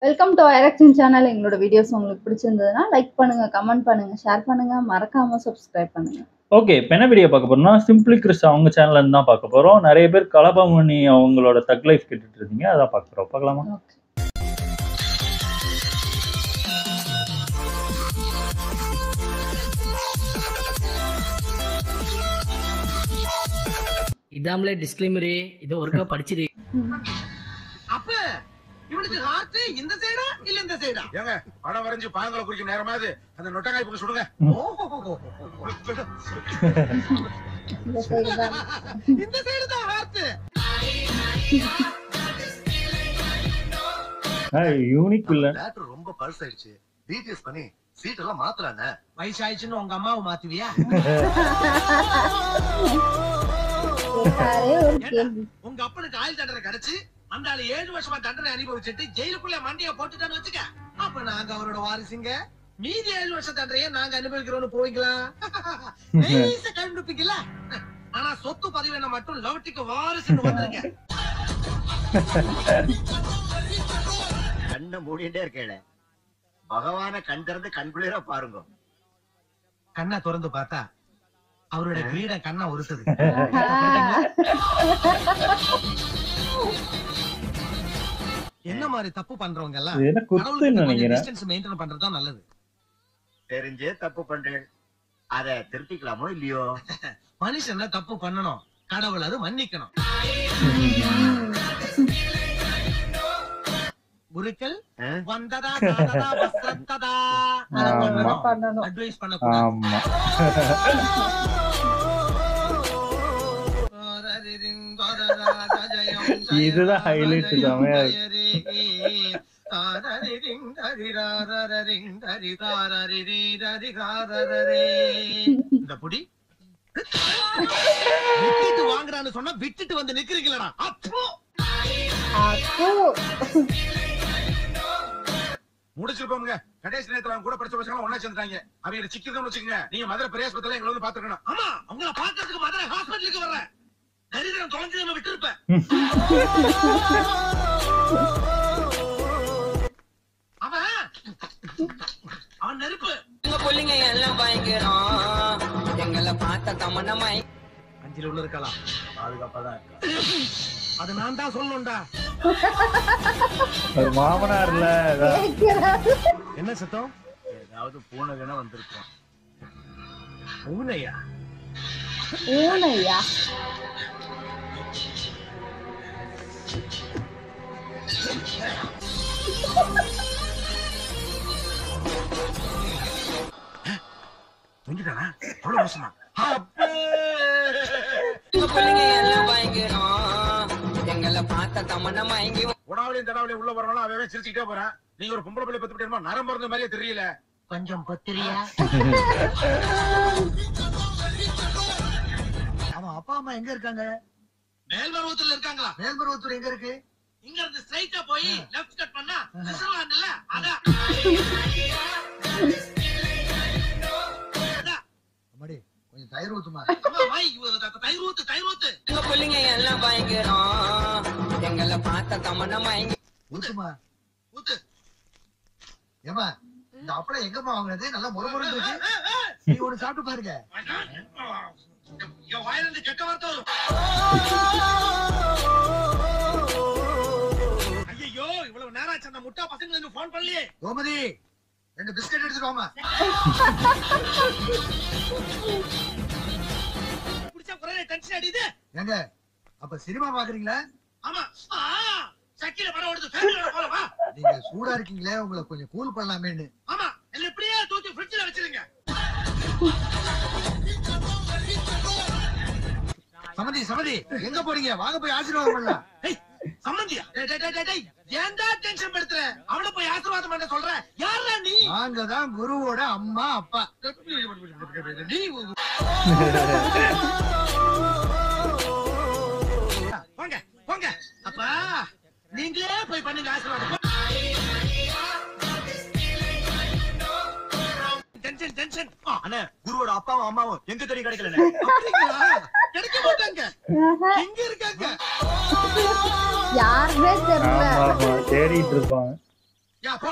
Welcome to ஐரக்ஷன் channel. எங்களோட videos உங்களுக்கு பிடிச்சிருந்ததுன்னா லைக் பண்ணுங்க, கமெண்ட் பண்ணுங்க, ஷேர் பண்ணுங்க, மறக்காம சப்ஸ்கிரைப் பண்ணுங்க. ஓகே, இப்போ என்ன வீடியோ பார்க்க போறோம்னா சிம்பிளி கிறிஸ் அவங்க சேனல்ல இருந்து தான் பார்க்க போறோம். நிறைய பேர் கலபாமணி அவங்களோட தக் லைஃப் கேட்டுட்டு இருந்தீங்க, அதான் பார்க்க போறோம். பார்க்கலாமா? ஓகே. இதாமலே டிஸ்க்ளைமர் இது ஒருக்கா படிச்சிரு. அப்ப இவனுக்கு ஹார்ட் இந்த சைடா இல்ல இந்த சைடா? ஏங்க படம் வரைஞ்சு பாயங்களை குறிக்கும் நேரமாவது அந்த நொட்டங்காய் பக்கம் சுடுங்க. இந்த சைடு தான். இந்த சைடு தான் ஹார்ட். யூனிக் இல்ல, லேட்டர் ரொம்ப பல்ஸ் ஆயிடுச்சு. டீடைல்ஸ் பண்ணி சீட் எல்லாம் மாத்தலானே. வயசாயிடுச்சுன்னு உங்க அம்மாவை மாத்துவியா? கேட்டாரே ஒரு கேள்வி. உங்க அப்பனுக்கு ஆயுள் தண்டனை கிடைச்சு அந்த ஆளு 7 வருஷமா தண்டனை அனுபவிச்சுட்டு ஜெயிலுக்குள்ள மண்டிய போட்டுட்டான்னு வச்சுக்க, அப்ப நாங்க அவரோட வாரிசுங்க. மீதி 7 வருஷம் தண்டனையே நாங்க அனுபவிக்கிறோம்னு போய்க்கலாம். கண்டுபிடிக்கல. ஆனா சொத்து பதிவு என்ன மட்டும் லவட்டிக்கு வாரிசுன்னு வந்துருங்க. கண்ணை மூடிட்டே இருக்கேன். பகவான கண் திறந்து கண்குளிர பாருங்க. கண்ணை திறந்து பார்த்தா அவரோட கிரீடம் கண்ணை உறுத்துது. என்ன மாதிரி தப்பு பண்றவங்க எல்லாம் இது என்ன குத்துன்னு நினைக்கிறேன். டிஸ்டன்ஸ் மெயின்டைன் பண்றது தான் நல்லது. தெரிஞ்சே தப்பு பண்றேன், அத திருத்திக்கலாமோ இல்லையோ? மனுஷன்ல தப்பு பண்ணணும், கடவுள் அது மன்னிக்கணும். குருக்கள் வந்ததா காததா வஸ்ரத்ததா பண்ணணும். அட்வைஸ் பண்ணக்கூடாது. ஆமா, இதுதான் ஹைலைட். செமையா இருக்கு. இந்த புடி விட்டுட்டு வாங்குறான்னு சொன்னா விட்டுட்டு வந்து நிக்கிறீங்களா? அப்போ அப்போ முடிச்சிருப்போமுங்க. கடைசி நேரத்துல அவங்க கூட படிச்ச பசங்க ஒண்ணா சேர்ந்துட்டாங்க. அவங்க சிக்கிதான் வச்சுக்கோங்க. நீங்க மதுரை பெரியாஸ்பத்திரியில எங்களை வந்து பாத்துக்கணும். ஆமா, உங்களை பாக்கிறதுக்கு மதுரை ஹாஸ்பிட்டலுக்கு வர்றேன். தரித்திரம் தொலைஞ்சு விட்டு இருப்பேன். அவன் நெருப்பு. பிள்ளைங்க எல்லாம் பயங்கரம் எங்களை பார்த்த தமனமாய் 5 உள்ள இருக்கலாம். பாதுகாப்பாதான் இருக்கா? அது நான் தான் சொல்லணும்டா. ஒரு மாமனார்ல என்ன சத்தம்? ஏதாவது பூனைகனா வந்திருக்கோம். பூனையா? ஊனையா? தூங்கிட்டானா? அவ்வளவு மோசமா? பிள்ளைங்க எல்லாம் பயங்கரம் எங்களை பார்த்த தமனமாயங்கி உணவுலையும் தடாவிலையும் உள்ள வரவங்க அவன் சிரிச்சுக்கிட்டே போறான். நீங்க ஒரு பொம்பளை பிள்ளை பத்து விட்டு நரம் பிறந்த மாதிரியே தெரியல. கொஞ்சம் பத்திரியா? அவன் அப்பா அம்மா எங்க இருக்காங்க? மேல்மருவத்தூர்ல இருக்காங்களா? மேல்மருவத்தூர் எங்க இருக்கு? இங்க இருந்து ஸ்ட்ரைட்டா போய் லெஃப்ட் கட் பண்ணா ரிசர்வாண்டல்ல அதான். அம்மாடி கொஞ்சம் தயிர் ஊத்துமா. அம்மா மை தயிர் ஊத்து. பிள்ளைங்க எல்லாம் பயங்கரம் எங்களை பார்த்த தமனமாயங்கி ஊத்துமா. ஊத்து. ஏமா இந்த அப்பளம் எங்கம்மா வாங்குனது? நல்லா முறை இருக்கு. நீ ஒண்ணு சாப்பிட்டு பாருங்க. என் வாயிலிருந்து கெட்ட வார்த்தை வரும். ஐயோ, இவ்வளவு நேரம் ஆச்சு அந்த முட்டா பசங்களுக்கு போன் பண்ணலையே. கோமதி 2 பிஸ்கட் எடுத்துட்டு வாமா. குடிச்சா குறைய டென்ஷன் அடிக்குது. ஏங்க அப்ப சினிமா பாக்குறீங்களா? ஆமா. சக்கில படம் ஓடுது. ஃபேமிலியோட போலாம் வா. நீங்க சூடா இருக்கீங்களே, உங்களை கொஞ்சம் கூல் பண்ணலாமேன்னு. ஆமா, என்ன இப்படியே தூக்கி ஃப்ரிட்ஜ்ல வச்சிருங்க. சமதி எங்க போறீங்க? வாங்க போய் ஆசீர்வாதம் பண்ணலாம். ஏய், சம்மந்தியா? டேய், ஏன்டா டென்ஷன் படுத்துற? அவள போய் ஆசீர்வாதம் பண்ண சொல்ற? யாரா நீ? நாங்க தான் குருவோட அம்மா அப்பா. நீ போங்க. அப்பா நீங்களே போய் பண்ணுங்க ஆசீர்வாதம். டென்ஷன். அண்ணே, குருவோட அப்பாவும் அம்மாவும் எங்க தெரியும் கிடைக்கல. கிடைக்க மாட்டாங்க. எங்க இருக்காங்க? யாருமே தெரியல. ஆமா, தேடிட்டு இருப்பாங்க. யா போ,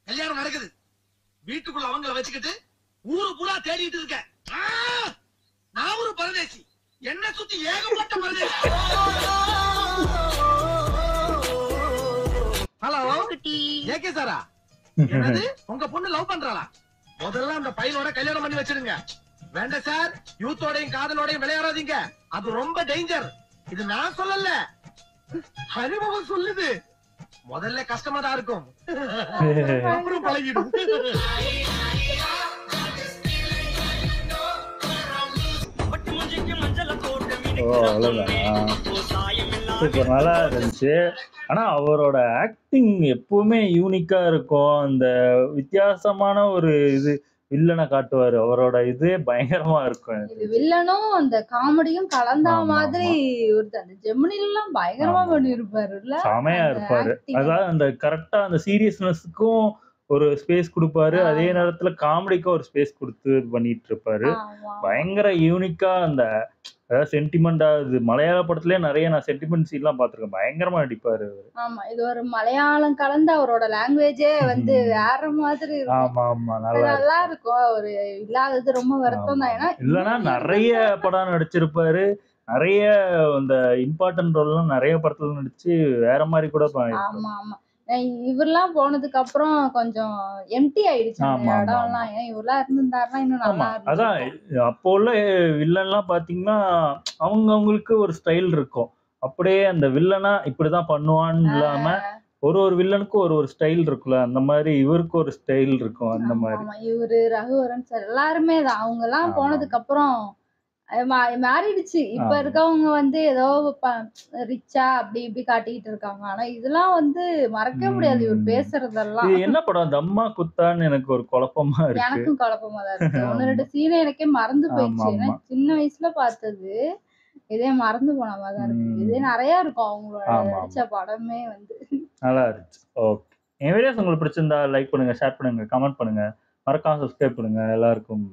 கல்யாணம் நடக்குது. வீட்டுக்குள்ள அவங்கள வச்சுக்கிட்டு ஊரு பூரா தேடிட்டு இருக்க. ஆ! நான் ஒரு பரதேசி, என்ன சுத்தி ஏகப்பட்ட பரதேசி. ஹலோ ஏகே சாரா, என்னது உங்க பொண்ணு லவ் பண்றாளா? முதல்ல அந்த பையனோட கல்யாணம் பண்ணி வச்சிருங்க. வேண்டாம் சார், யூத்தோடையும் காதலோடையும் விளையாடாதீங்க, அது ரொம்ப டேஞ்சர். இது நான் சொல்லல, அனுபவம் சொல்லுது. முதல்ல கஷ்டமா தான் இருக்கும், அப்புறம் பழகிடும். ஓ அவ்வளவுதான். சூப்பர், நல்லா இருந்துச்சு. ஆனா அவரோட ஆக்டிங் எப்பவுமே யூனிக்கா இருக்கும். அந்த வித்தியாசமான ஒரு இது வில்லனை காட்டுவாரு. அவரோட இதே பயங்கரமா இருக்கும். இது வில்லனும் அந்த காமெடியும் கலந்தா ஆமா, மாதிரி ஒரு அந்த ஜெமினில எல்லாம் பயங்கரமா ஆமா. பண்ணிருப்பாருல்ல. செமையா அந்த இருப்பாரு. acting. அதாவது அந்த கரெக்டா அந்த சீரியஸ்னஸ்க்கும் ஒரு ஸ்பேஸ் கொடுப்பாரு. அதே ஆமா. நேரத்துல காமெடிக்கும் ஒரு ஸ்பேஸ் கொடுத்து பண்ணிட்டு இருப்பாரு. ஆமா. பயங்கர யூனிக்கா அந்த அதாவது சென்டிமெண்டா இது மலையாள படத்திலேயே நிறைய நான் சென்டிமெண்ட் சீன்லாம் பார்த்திருக்கேன். பயங்கரமா நடிப்பாரு. ஆமா. இது ஒரு மலையாளம் கலந்த அவரோட லாங்குவேஜே வந்து வேற மாதிரி இருக்கும். ஆமா ஆமா அது நல்லா நல்லா இருக்கும். ஒரு இல்லாதது ரொம்ப வருத்தம் தான். ஏன்னா இல்லன்னா நிறைய படம் நடிச்சிருப்பாரு. நிறைய இந்த இம்பார்ட்டன்ட் ரோல்லாம் நிறைய படத்துல நடிச்சு வேற மாதிரி கூட பண்ணிருப்பாரு. ஆமா ஆமா. இவரெல்லாம் போனதுக்கு அப்புறம் கொஞ்சம் எம்டி ஆயிடுச்சு அந்த ஆமா, ஆமா, இடம்லாம். ஏன் இவரெல்லாம் இருந்திருந்தாருன்னா இன்னும் ஆமா நல்லா அதான் இருந்திருக்கும். அப்போ உள்ள வில்லன்லாம் பாத்தீங்கன்னா அவங்களுக்கு ஒரு ஸ்டைல் இருக்கும். அப்படியே அந்த வில்லனா இப்படிதான் பண்ணுவான்னு இல்லாம ஒரு வில்லனுக்கும் ஒரு ஸ்டைல் இருக்குல்ல, அந்த மாதிரி இவருக்கு ஒரு ஸ்டைல் இருக்கும். அந்த ஆமா மாதிரி ஆமா. இவரு ரகுவரன் சார் எல்லாருமே தான். அவங்க எல்லாம் ஆமா. போனதுக்கு அப்புறம் மாறிடுச்சு. இப்ப ஆமா. இருக்கவங்க வந்து ஏதோ ரிச்சா அப்படி இப்படி காட்டிக்கிட்டு இருக்காங்க. ஆனா இதெல்லாம் வந்து மறக்கவே முடியாது இவர் பேசுறதெல்லாம். இது என்ன படம் தம்மா குத்தான்னு எனக்கு ஒரு குழப்பமா இருக்கு. எனக்கும் குழப்பமா தான் இருக்கு. ஆமா. 1, 2 சீன் எனக்கே மறந்து ஆமா போயிடுச்சு. ஏன்னா ஆமா சின்ன வயசுல பார்த்தது. இதே மறந்து போன மாதிரி தான் இருக்கு. இதே நிறைய இருக்கும் அவங்களோட ஆமா நடிச்ச படமே வந்து. நல்லா இருந்துச்சு. ஓகே, என் வீடியோஸ் உங்களுக்கு பிடிச்சிருந்தா லைக் பண்ணுங்க, ஷேர் பண்ணுங்க, கமெண்ட் பண்ணுங்க, மறக்காம சப்ஸ்கிரைப் பண்ணுங்க. எல்லாருக்கும்